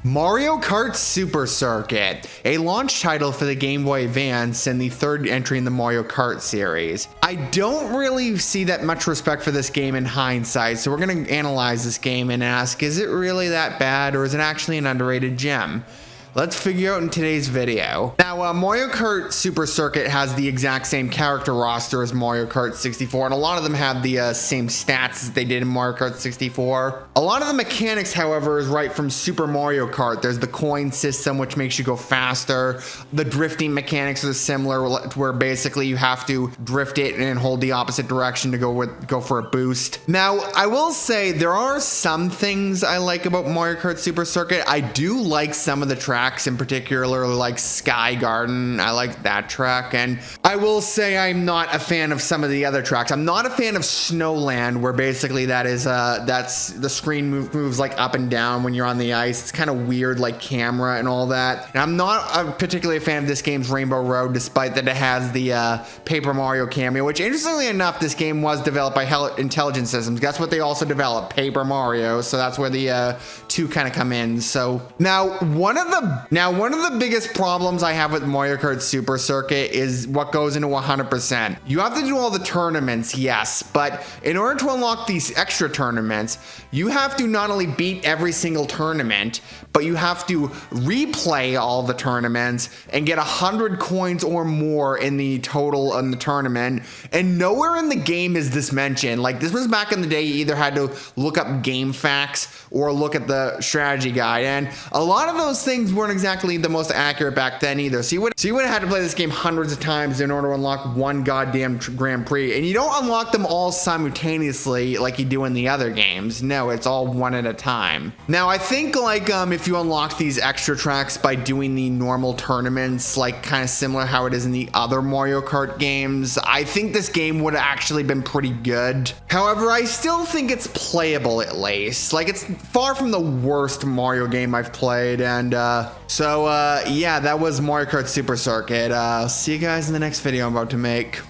Mario Kart Super Circuit, a launch title for the Game Boy Advance and the third entry in the Mario Kart series. I don't really see that much respect for this game in hindsight, so we're going to analyze this game and ask, is it really that bad or is it actually an underrated gem? Let's figure out in today's video. Now, Mario Kart Super Circuit has the exact same character roster as Mario Kart 64, and a lot of them have the same stats as they did in Mario Kart 64. A lot of the mechanics, however, is right from Super Mario Kart. There's the coin system, which makes you go faster. The drifting mechanics are similar, where basically you have to drift it and hold the opposite direction to go for a boost. Now, I will say there are some things I like about Mario Kart Super Circuit. I do like some of the tracks, in particular like Sky Garden. I like that track, and I will say I'm not a fan of some of the other tracks. I'm not a fan of Snowland, where basically that's the screen moves like up and down when you're on the ice. It's kind of weird, like camera and all that. And I'm not particularly a fan of this game's Rainbow Road, despite that it has the Paper Mario cameo, which interestingly enough, this game was developed by Intelligent Systems. Guess what they also developed? Paper Mario. So that's where the two kind of come in. So now one of the biggest problems I have with Mario Kart Super Circuit is what goes into 100%. You have to do all the tournaments, yes, but in order to unlock these extra tournaments, you have to not only beat every single tournament, but you have to replay all the tournaments and get 100 coins or more in the total in the tournament. And nowhere in the game is this mentioned. Like, this was back in the day, you either had to look up game facts or look at the strategy guide, and a lot of those things weren't exactly the most accurate back then either. So you would have had to play this game hundreds of times in order to unlock one goddamn Grand Prix, and you don't unlock them all simultaneously like you do in the other games. No, it's all one at a time. Now, I think like if you unlock these extra tracks by doing the normal tournaments, like kind of similar how it is in the other Mario Kart games, I think this game would have actually been pretty good. However, I still think it's playable at least. Like, it's far from the worst Mario game I've played, and yeah, that was Mario Kart Super Circuit. See you guys in the next video I'm about to make.